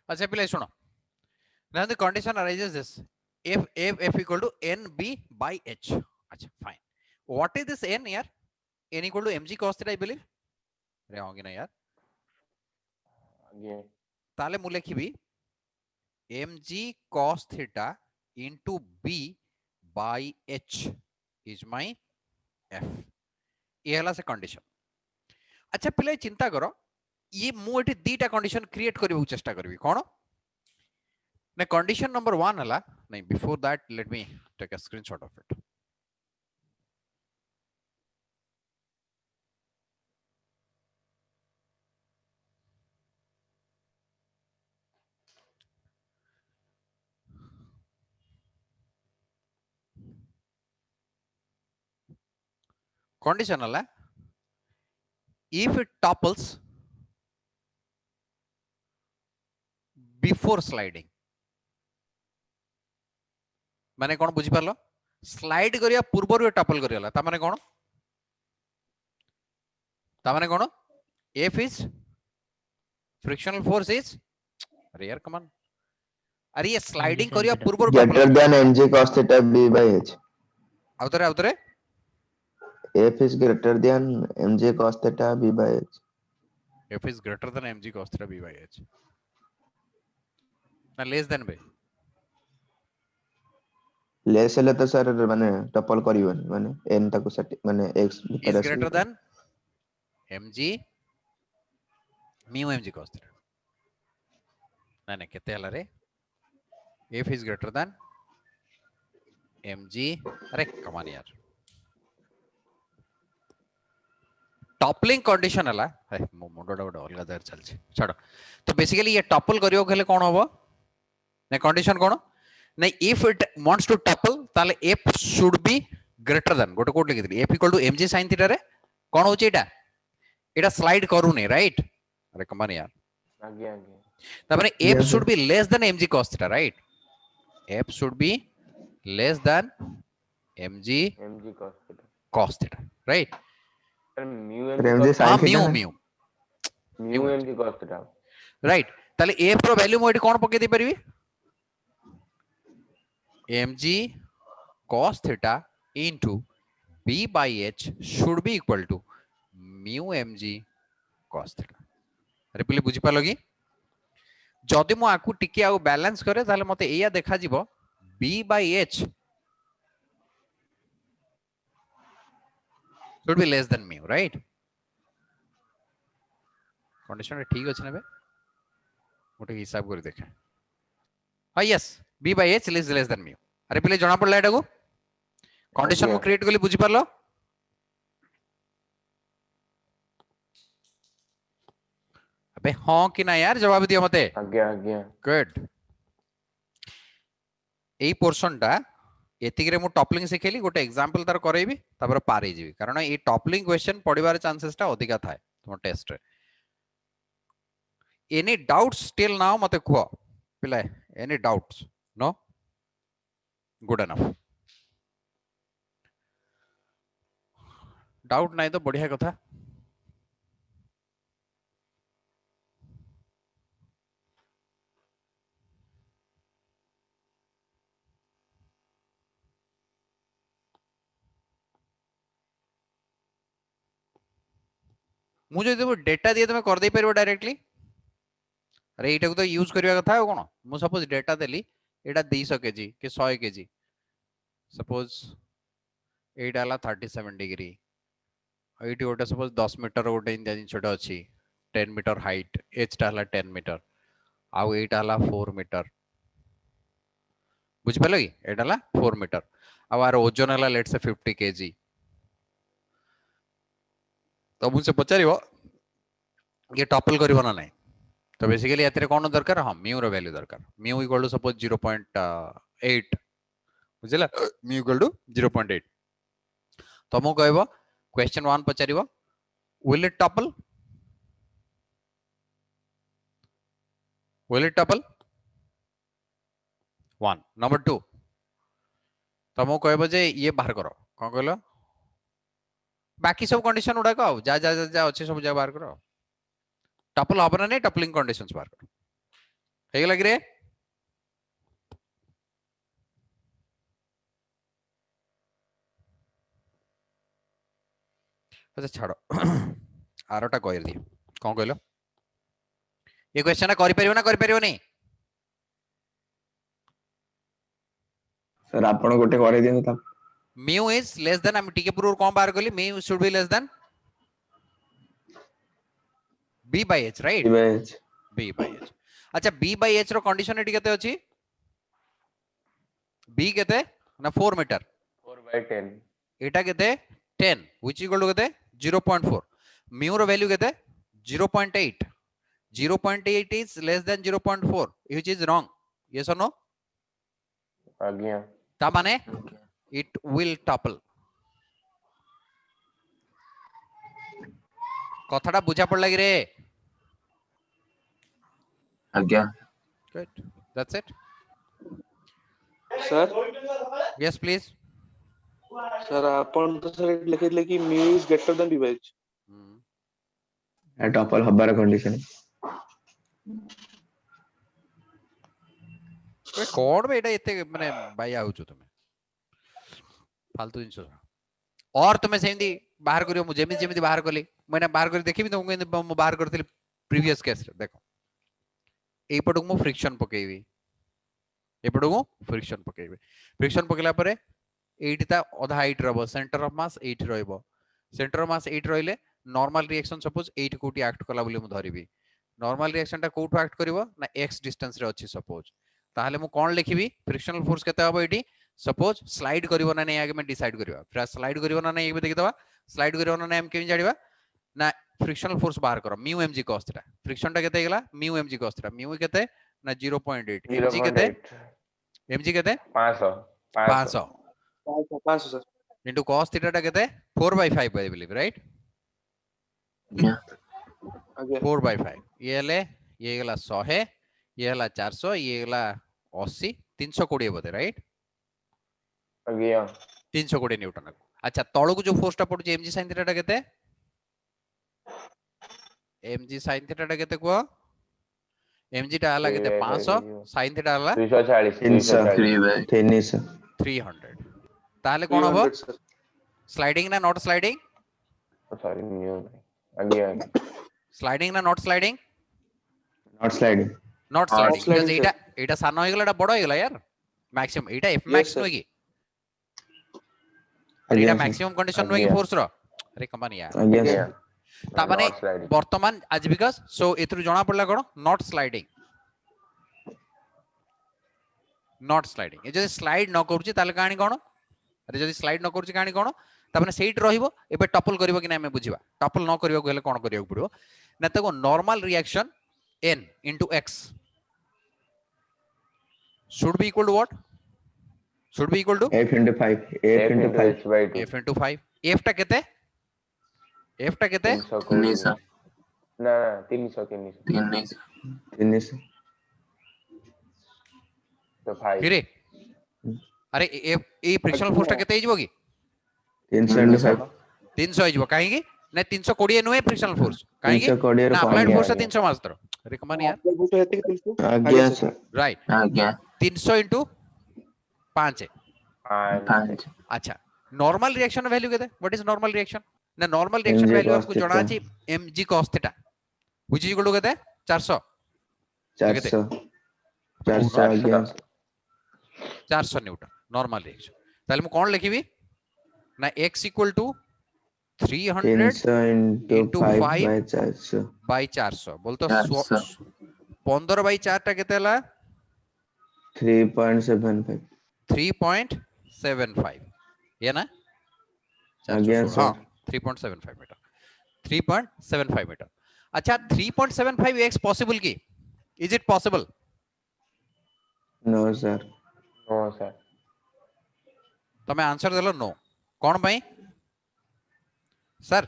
अच्छा पिले सुनो, now the condition arises this, if equal to nb by h. अच्छा fine, what is this n यार? n equal to mg cos theta I believe, अरे होंगे ना यार? आगे ताले मु लिखिबी mg cos theta into b by h is my f, ये हला से कंडीशन। अच्छा पिले चिंता करो, ये मु एठी दीटा कंडीशन क्रिएट करबो चेष्टा करबी कोन ना। कंडीशन नंबर 1 हला नहीं, before that let me take a screenshot of it. Condition हला if it topples before sliding, माने कोन बुझी पारलो? स्लाइड करिया पूर्व रे टपल करियला ता माने कोन? ता माने कोन? F is frictional force is, अरे यार कमान, अरे ये स्लाइडिंग mg sin करिया theta पूर्व रे tuple greater करियला। than mg cos theta b by h. आउतरे F is greater than mg cos theta b by h. F is greater than mg cos theta b by h ना less than बे? Less हेले तो sir माने tuple करिवनी माने n ताको set माने x is भीतर greater आसी than mg mu mg cos theta ना ना केते हला रे? F is greater than mg, अरे कमान यार, टॉपलिंग कंडीशन हला है मो मुंडोडा गोटे अलगा जगह चलछि छाड़। तो बेसिकली ये टॉपल करियो गेले कोन होबो ना? कंडीशन कोन ना, if it wants to topple ताले f should be greater than, गोटे कोड लिखि दिली f equal to mg sin theta रे कोन होची एटा? एटा स्लाइड करूनी राइट, अरे कमान यार, आगे आगे तबने f should be less then mg cos theta right, f should be less then mg mg cos theta cos theta right. Sir mu फिर mg mg cos हां sin theta mu ना mu mu mg cos theta right, ताले f रो value मो eighty कोन पके दे परबी? mg cos theta into b by h should be equal to mu mg cos theta। अरे पिले बुझी पालो कि जदि मु आकु टिके आउ बैलेंस करे ताले मते एया देखा जिवो b by h should be less than mu right। Condition ठीक अछि नबे, मोटे हिसाब कर देखे। हां yes, b by h is less than mu। अरे पिले जणा पड़ला एटा को कंडीशन मु क्रिएट करली, बुझी पारलो? अबे हां कि ना यार जवाब दियो मते। आगे आगे गुड, एई पोर्शन टा एतिकरे मु टॉपलिंग सिखेली, गोटे एग्जांपल तार करैबी तापर पारे जीवी, कारण ए टॉपलिंग क्वेश्चन पडिबार चांसेस टा अधिका थाए तुम टेस्ट रे। एनी डाउट्स टिल नाउ मते कुआ पिला, any doubts? No, good enough. Doubt नहीं तो बढ़िया कथा। मुझे जब डेटा दिए तुम कर दे परबो डायरेक्टली? अरे एटा को तो यूज करबा कथा हो कोन? मु सपोज डेटा देली एटा 200 केजी के 100 केजी, सपोज एटा हला 37 डिग्री, एटी गोटे सपोज 10 मीटर गोटे इंडिया जिनछटा अछि, 10 मीटर हाइट, एच टा हला 10 मीटर, आउ एटा हला 4 मीटर, बुझ पलो कि एटा हला 4 मीटर, आउ आर ओजन हला लेट्स से 50 केजी। तो मुझे पचारिबो ये टॉपल करिवो ना नहीं? तो बेसिकली एतरे कोन दरकार? हां म्यू रो वैल्यू दरकार। म्यू इक्वल टू सपोज 0.8, बुझला? Mu equal to 0.8। तो मु कहबो क्वेश्चन 1 पचारिबो will it topple, will it topple 1। Number 2 तो मु कहबो जे ये बाहर करो, कोन कहलो बाकी सब कंडीशन उडा को जा जा जा अच्छे सब जा बाहर करो, टॉपल हबना नहीं, टॉपलिंग कंडीशंस बाहर करो। ହେଇଗଲା କି ରେ? अच्छा छाड़ आरटा कह दिए कौन कहल ये क्वेश्चन कर ना नहीं सर आपण गोटे करे दियनु ता म्यू इज लेस देन हम टीके पूर्व कौन बाहर कली mu should be less than b by h right इमेज b by h अच्छा b by h रो कंडीशन एटी केते अछि b केते ना 4 मीटर 4/10 एटा केते 10 व्हिच इक्वल टू केते 0.4 म्यू रो वैल्यू केते 0.8 0.8 is less than 0.4 which is wrong yes or no आज्ञा ता माने it will topple कथाटा बुझा पड़ लगी रे आज्ञा good that's it sir yes please sir आपण तो सर लिखितले कि mu is greater than b by h topple हबार कंडीशन ए कोड में एटा एते माने बाया होचो तुमे फालतू जिंस और तुमे सेमदी बाहर करियो मु जेमि जेमि बाहर कली मैंने बाहर कर देखि तुमको मु बाहर करथिल प्रीवियस केस रे देखो ए पटक मु फ्रिक्शन पकेबी ए पटक मु फ्रिक्शन पकेबी फ्रिक्शन पकेला परे एठी ता आधा हाइट रहबो सेंटर ऑफ मास एठी रहइबो सेंटर ऑफ मास एठी रहिले नॉर्मल रिएक्शन सपोज एठी कोटी एक्ट कला बोली मु धरिबी नॉर्मल रिएक्शन ता कोठो एक्ट करिवो ना x डिस्टेंस रे अछि सपोज ताहले मु कोन लिखिबी फ्रिक्शनल फोर्स केते हबो एठी सपोज स्लाइड करिवो ना नै आगे में डिसाइड करिवा फिर स्लाइड करिवो ना नै एक देखि दवा स्लाइड करिवो ना नै हम केमि जानिबा ना फ्रिक्शनल फोर्स बाहर करो mu mg cos theta friction ता केते गेला mu mg cos theta mu केते ना 0.8 mg केते 0.8 mg केते 500 500 सर into cos थीटा ता केते 4/5 I believe right आज्ञा आगे 4/5 ये ले ये गेला 100 ये गेला 400 ये गेला 80 320 बोधे राइट आज्ञा 320 न्यूटन अच्छा तळକୁ जो फोर्स टा पडुची mg sin थीटा टा केते mg sin थीटा टा केते को mg टा हला केते 500 sin थीटा हला 240 3/5 300 300 ताले कोन हबो 300 सर स्लाइडिंग ना नॉट स्लाइडिंग सॉरी न्यू आज्ञा स्लाइडिंग ना not sliding not sliding not sliding sliding, because एटा सानो हो गेला एटा बड़ हो गेला यार मैक्सिमम एटा f Yes, मैक्स sir. नोगी आज्ञा एटा मैक्सिमम कंडीशन नोगी आज्ञा। फोर्स रो अरे कमान यार आज्ञा आज्ञा ता माने Not sliding. वर्तमान आज बिकॉज़ सो एथरु जणा पडला कोन नॉट स्लाइडिंग नॉट स्लाइडिंग ए जदि स्लाइड न करूची ताले कहानी कोन अरे जदि स्लाइड न करूची कहानी कोन ता माने सेट रहिबो एबे टपल करिवो कि ना हमें बुझिबा टपल न करिवो गेले कोन करियो पड़िबो ना तको normal reaction n into x should be equal to what should be equal to f into 5 f into 5 h/2 f into 5 f टा केते f टा केते 300 ना 300 300 तो 5 फिरे अरे ए फ्रिक्शनल फोर्स टा केते हिजबो की 300 into 5 300 हिजबो काहे की ना 320 नुहे फ्रिक्शनल फोर्स काहे की 320 ना रो अप्लाइड आज्ञा, फोर्स आज्ञा। 300 मात्र अरे कमान यार तो हेते कि 300 आज्ञा सर राइट आज्ञा 300 into 5 है 5 अच्छा नॉर्मल रिएक्शन वैल्यू केते व्हाट इज नॉर्मल रिएक्शन ना normal reaction mg value cos आपको theta. जणा अछि mg cos theta which is equal to केते 400 400 400 आज्ञा 400 न्यूटन नॉर्मल रिएक्शन ताले मु कोन लिखिबी ना x equal to 300 300 into into 5 5 by 400 by 400 बोल तो 400 15 बाय 4 टा केते हला 3.75 3.75 ये ना आज्ञा 416 सर हाँ 3.75 मीटर 3.75 मीटर अच्छा 3.75 x पॉसिबल की is it possible no sir no sir तमे आंसर देलो नो कोन भाई सर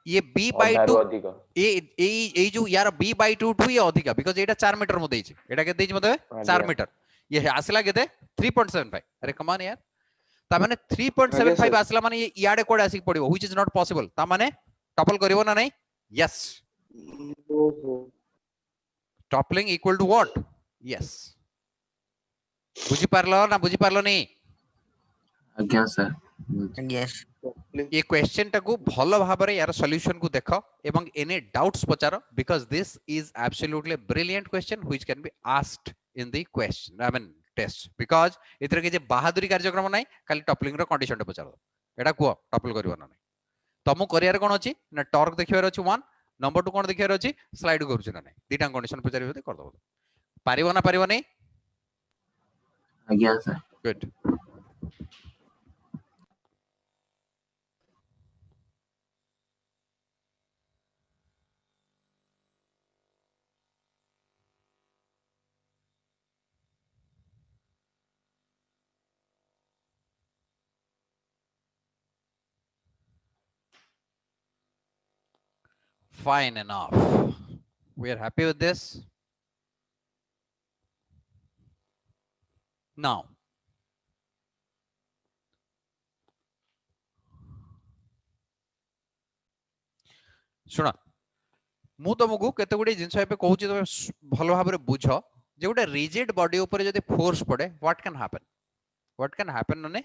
ये b by अधारु 2 अधिक ए जो यार b by 2 टू ये अधिका बिकॉज़ एटा 4 मीटर मु देछि एटा के देछि मते 4 मीटर ये आसला केते 3.75 अरे कमान यार ता माने 3.75 sir. आसला माने ये याडे कोड आसी पड़िबो व्हिच इज नॉट पॉसिबल ता माने टपल करिवो ना नहीं यस ओहो टपलिंग इक्वल टू व्हाट yes बुझी पारलो ना बुझी पारलो नहीं आज्ञा सर Yes. ये क्वेश्चन टाकू भलो भाबरे यार सॉल्यूशन को देखो एवं एनी डाउट्स पचारो because this is absolutely brilliant question which can be asked in the question I mean test because इतरे के जे बहादुरी कार्यक्रम नाही खाली टपलिंग रो कंडीशन टे पचारो एटा को टपल करबो ना तमु करियर कोन अछि ना टॉर्क देखिबार अछि 1 नंबर 2 कोन देखिबार अछि स्लाइड करूछ ना नाही दीटा कंडीशन पचारिबो ते कर दबो पारिबो ना पारिबो नहीं आज्ञा sir good fine enough we are happy with this now शुण मु तुमको केते गुडी जिंस एबे कहूची तमे भलो भाबरे बुझो जे गोटे रिजिड बॉडी ऊपर जदि फोर्स पड़े what can happen on A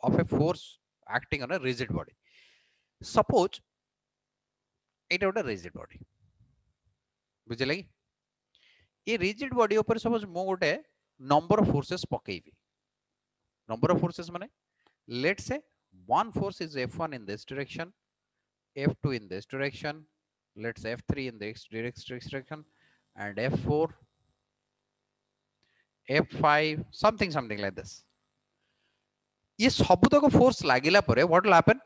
of a force acting on a rigid body suppose एटा गोटे रिजिड बॉडी बुझले कि ये रिजिड बॉडी ऊपर सपोज मु गोटे नंबर ऑफ फोर्सेस पकेइबी नंबर ऑफ फोर्सेस माने let's say one force is F1 in this direction, F2 in this direction, let's say F3 in this direction, and F4, F5, something like this. ये सबुतक force लागिला परे what will happen?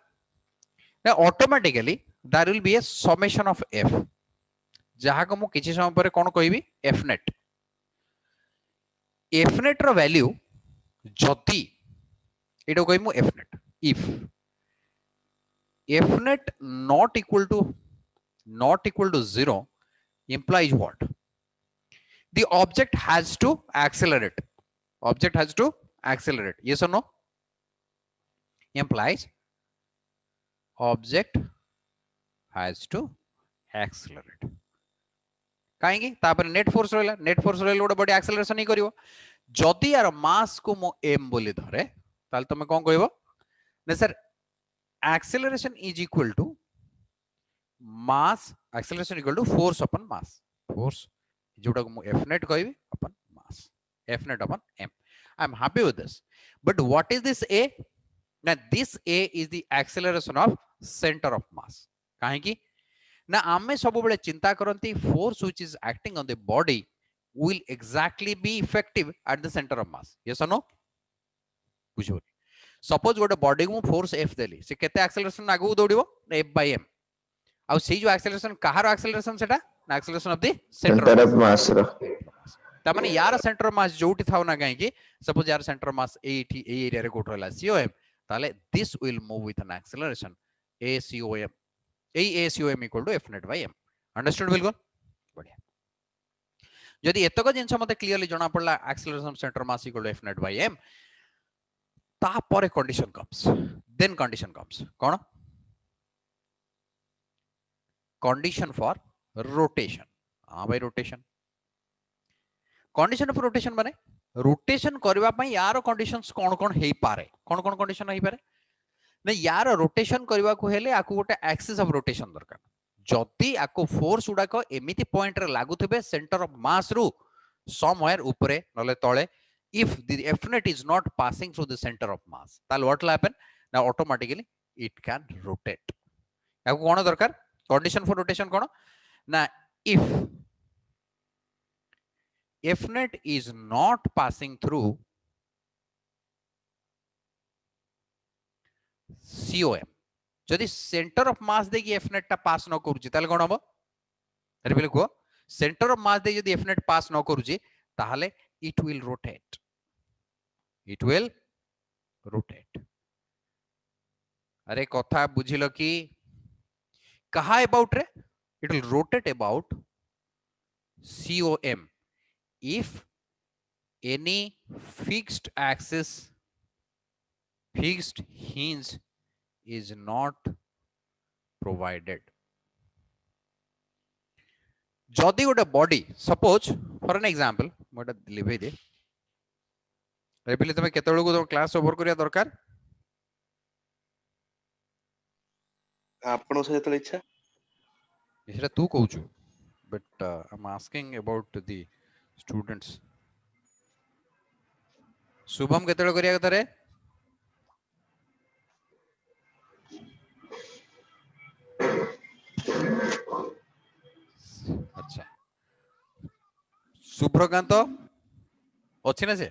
Now automatically there will be a summation of F. जहाँ को मु किसी समय पर कौन कहबी F net. F net रो वैल्यू जति इटो कहबी मु F net. If F net not equal to 0 implies what? The object has to accelerate. Object has to accelerate. Yes or no? Implies object has to accelerate. कहीं तापर net force रहिला गोटे body acceleration ही करिवो जदि यार मास को मो m बोली धरे ताल तमे कोन कहबो ने sir acceleration is equal to mass acceleration equal to force upon mass force जोटा को मु f net कहबी upon mass f net upon m. I am happy with this, but what is this a? Now this a is the acceleration of center of mass. काहे की ना आमे सब बेले चिंता करंती force which is acting on the body will exactly be effective at the center of mass. Yes or no? बुझो suppose गोटे body को फोर्स एफ देली से केते एक्सेलरेशन आगु दौड़िबो एफ बाय एम आ से जो एक्सेलरेशन कहार एक्सेलरेशन सेटा ना acceleration of the centre of mass रो ता माने यार सेंटर ऑफ मास जोटी थाउ ना काहे की सपोज यार सेंटर ऑफ मास एठी ए एरिया रे कोट रहला सीओएम ताले this will move with an acceleration a COM a COM equal to F net by M. Understood बिल्कुल बढ़िया जदी एतक जिंस मते क्लियरली जणा पड़ला acceleration centre mass equal to F net by M तापर condition comes then condition comes कौन कंडीशन फॉर रोटेशन. हाँ भाई रोटेशन कंडीशन फॉर रोटेशन माने रोटेशन करबा पई यार कंडीशंस कोन कोन हेई पारे कोन कोन कंडीशन हेई पारे ने यार रोटेशन करबा को हेले आकु गोटे एक्सिस ऑफ रोटेशन दरकार जति आकु फोर्स उडा को एमिति पॉइंट रे लागु थबे सेंटर ऑफ मास रु समवेयर ऊपरे नले तळे. If the F net is not passing through the center of mass, then what will happen? Now automatically it can rotate. Now, what is the condition for rotation? Now, if F net is not passing through COM, जदि center of mass दे की F net टा pass न करूची, ताले कौन होगा? अरे बिल्कुल को center of mass दे यदि F net pass न करूची, ताले it will rotate. It will rotate. अरे कथा बुझिलो कि कहा about रे? It will rotate about COM if any fixed axis, fixed hinge is not provided. जदि गोटे body suppose for an example मोटा लिभे दे रेपिली तमे केतळो को क्लास ओवर करिया दरकार ଆପଣଙ୍କ ସହ ଯେତେବେଳେ ଇଚ୍ଛା ଏଟା ତୁ କହୁଛୁ but I am asking about the students Shubham केतळो करिया କଥା रे अच्छा शुभ्रकांत अच्छी ना से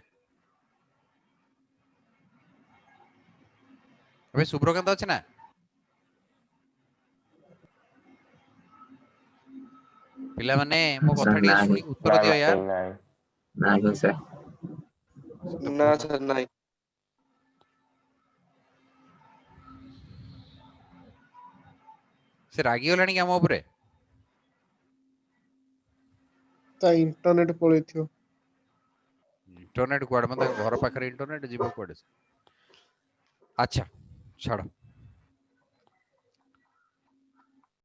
अबे शुभ्रकांत अच्छी ना पिला माने मो सर, कथा टी नाही. सुनी उत्तर ନାଇଁ दियो यार ନାଇଁ ନାହିଁ ସାର୍ ନା ସାର୍ ନାହିଁ से रागी गलानी कि आम उपरे ତା ଇଣ୍ଟରନେଟ ପଳେଇଥିବ इंटरनेट कुआडे मतलब घर पाखरे इंटरनेट जीव कुआडे अच्छा छाड़